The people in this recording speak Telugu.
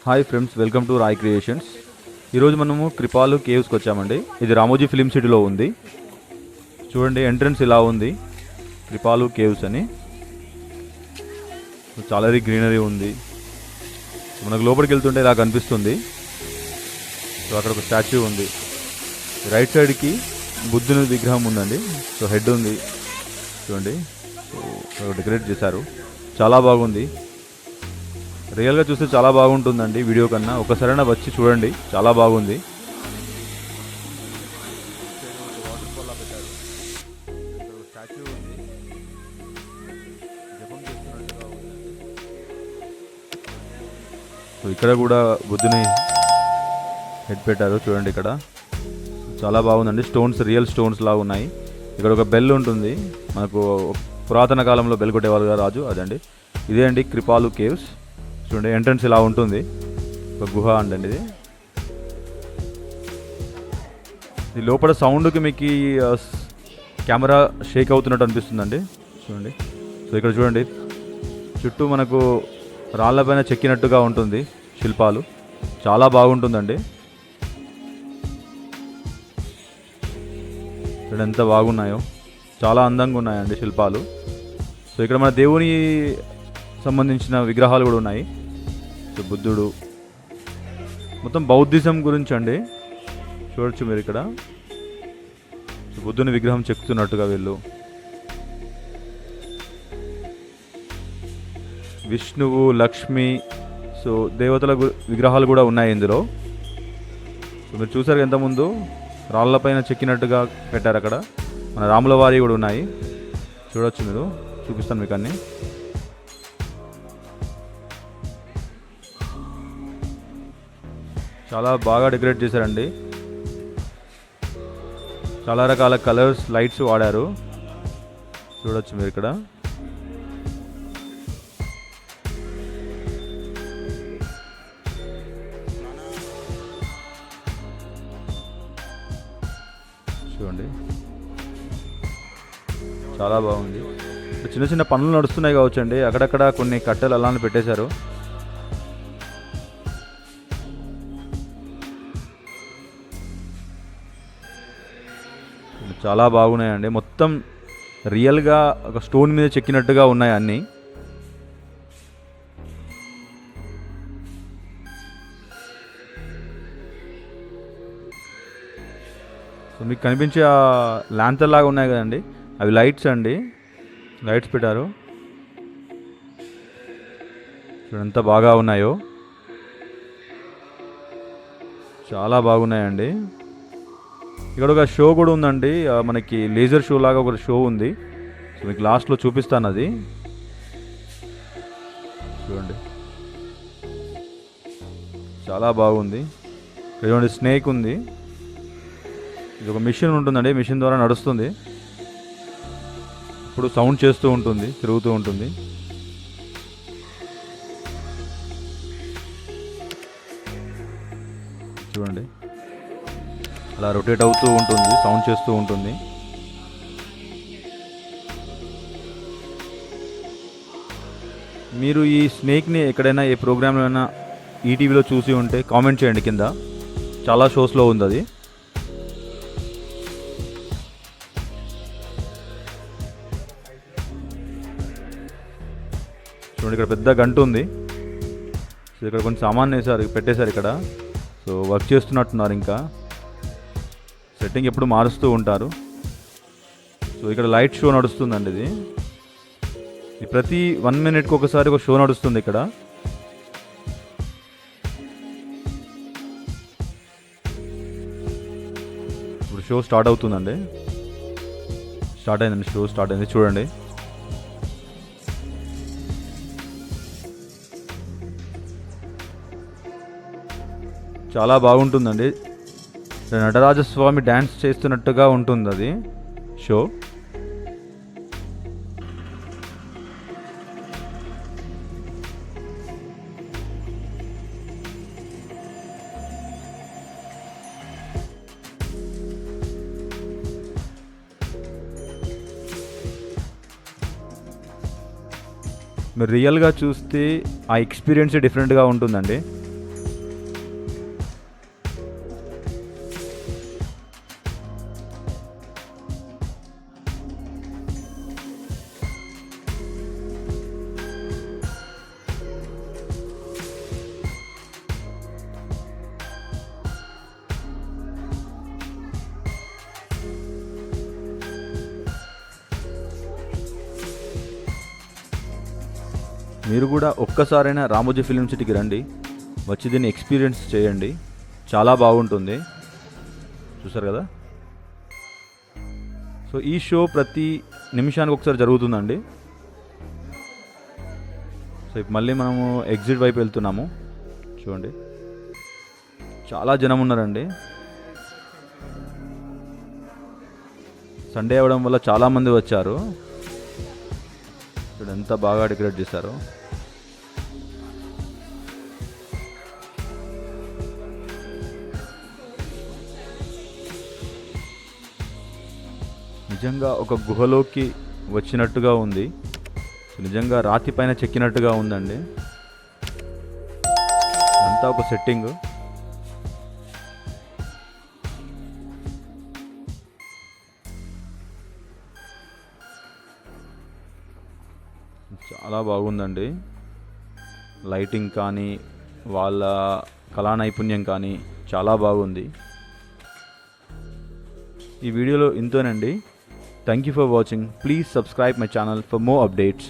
Hi friends, welcome to Rai creations. ఈరోజు మనము కృపాలు కేవ్స్కి వచ్చామండి. ఇది రామోజీ ఫిలిం సిటీలో ఉంది. చూడండి, ఎంట్రన్స్ ఇలా ఉంది, కృపాలు కేవ్స్ అని. చాలా గ్రీనరీ ఉంది. మనకు లోపలికి వెళ్తుంటే ఇలా కనిపిస్తుంది. సో అక్కడ ఒక స్టాచ్యూ ఉంది. రైట్ సైడ్కి బుద్ధుని విగ్రహం ఉందండి. సో హెడ్ ఉంది చూడండి. సో డెకరేట్ చేశారు, చాలా బాగుంది. రియల్గా చూస్తే చాలా బాగుంటుందండి వీడియో కన్నా. ఒకసారైనా వచ్చి చూడండి, చాలా బాగుంది. సో ఇక్కడ కూడా బుద్ధుని హెడ్ పెట్టారు చూడండి. ఇక్కడ చాలా బాగుందండి. స్టోన్స్ రియల్ స్టోన్స్ లాగా ఉన్నాయి. ఇక్కడ ఒక బెల్ ఉంటుంది, మనకు పురాతన కాలంలో బెల్ కొట్టేవాళ్ళుగా రాజు, అదండి. ఇదే అండి కృపాలు కేవ్స్. చూడండి, ఎంట్రన్స్ ఇలా ఉంటుంది. ఒక గుహ అండి ఇది లోపల సౌండ్కి మీకు కెమెరా షేక్ అవుతున్నట్టు అనిపిస్తుందండి. చూడండి. సో ఇక్కడ చూడండి, చుట్టూ మనకు రాళ్ళపైన చెక్కినట్టుగా ఉంటుంది శిల్పాలు. చాలా బాగుంటుందండి. ఇక్కడ ఎంత బాగున్నాయో, చాలా అందంగా ఉన్నాయండి శిల్పాలు. సో ఇక్కడ మన దేవుని సంబంధించిన విగ్రహాలు కూడా ఉన్నాయి. సో బుద్ధుడు, మొత్తం బౌద్ధిజం గురించి అండి. చూడొచ్చు మీరు ఇక్కడ. సో బుద్ధుని విగ్రహం చెక్కుతున్నట్టుగా వీళ్ళు. విష్ణువు, లక్ష్మి, సో దేవతల విగ్రహాలు కూడా ఉన్నాయి ఇందులో. సో మీరు చూసారు ఎంతముందు రాళ్ళపైన చెక్కినట్టుగా పెట్టారు. అక్కడ మన రాముల వారి కూడా ఉన్నాయి. చూడొచ్చు మీరు, చూపిస్తాను మీకు అన్నీ. చాలా బాగా డెకరేట్ చేశారండి. చాలా రకాల కలర్స్, లైట్స్ వాడారు. చూడొచ్చు మీరు ఇక్కడ. చూడండి, చాలా బాగుంది. చిన్న చిన్న పనులు నడుస్తున్నాయి కావచ్చండి. అక్కడక్కడ కొన్ని కట్టెలు అలానే పెట్టేశారు. చాలా బాగున్నాయండి. మొత్తం రియల్గా ఒక స్టోన్ మీద చెక్కినట్టుగా ఉన్నాయి అన్నీ. సో మీకు కనిపించే ఆ ల్యాంతర్ లాగా ఉన్నాయి కదండి, అవి లైట్స్ అండి. లైట్స్ పెట్టారు. ఎంత బాగా ఉన్నాయో, చాలా బాగున్నాయండి. ఇక్కడ ఒక షో కూడా ఉందండి, మనకి లేజర్ షో లాగా ఒక షో ఉంది. సో మీకు లాస్ట్లో చూపిస్తాను అది. చూడండి, చాలా బాగుంది. చూడండి, స్నేక్ ఉంది. ఇది ఒక మిషన్ ఉంటుందండి, మిషన్ ద్వారా నడుస్తుంది. ఇప్పుడు సౌండ్ చేస్తూ ఉంటుంది, తిరుగుతూ ఉంటుంది. చూడండి, అలా రొటేట్ అవుతూ ఉంటుంది, సౌండ్ చేస్తూ ఉంటుంది. మీరు ఈ స్నేక్ని ఎక్కడైనా ఏ ప్రోగ్రాంలో అయినా ఈటీవీలో చూసి ఉంటే కామెంట్ చేయండి కింద. చాలా షోస్లో ఉంది అది. చూడండి, ఇక్కడ పెద్ద గంట ఉంది. సో ఇక్కడ కొంచెం సామాన్ పెట్టేశారు ఇక్కడ. సో వర్క్ చేస్తున్నట్టున్నారు. ఇంకా సెట్టింగ్ ఎప్పుడు మారుస్తూ ఉంటారు. సో ఇక్కడ లైట్ షో నడుస్తుందండి. ఇది ప్రతి 1 minute ఒకసారి ఒక షో నడుస్తుంది ఇక్కడ. ఇప్పుడు షో స్టార్ట్ అవుతుందండి. స్టార్ట్ అయిందండి, షో స్టార్ట్ అయింది. చూడండి, చాలా బాగుంటుందండి. నటరాజస్వామి డ్యాన్స్ చేస్తున్నట్టుగా ఉంటుంది అది షో. మీరు రియల్గా చూస్తే ఆ ఎక్స్పీరియన్స్ డిఫరెంట్గా ఉంటుందండి. మీరు కూడా ఒక్కసారైనా రామోజీ ఫిలిం సిటీకి రండి, వచ్చి దీన్ని ఎక్స్పీరియన్స్ చేయండి, చాలా బాగుంటుంది. చూసారు కదా. సో ఈ షో ప్రతి నిమిషానికి ఒకసారి జరుగుతుందండి. సో ఇప్పుడు మళ్ళీ మనము ఎగ్జిట్ వైపు వెళ్తున్నాము. చూడండి, చాలా జనం ఉన్నారండి. సండే అవ్వడం వల్ల చాలామంది వచ్చారు. ఇక్కడ ఎంత బాగా డెకరేట్ చేశారు. నిజంగా ఒక గుహలోకి వచ్చినట్టుగా ఉంది. నిజంగా రాతి పైన చెక్కినట్టుగా ఉందండి. అంతా ఒక సెట్టింగ్. చాలా బాగుందండి. లైటింగ్ కానీ వాళ్ళ కళా నైపుణ్యం కానీ చాలా బాగుంది. ఈ వీడియోలో ఇంతేనండి. Thank you for watching. Please subscribe my channel for more updates.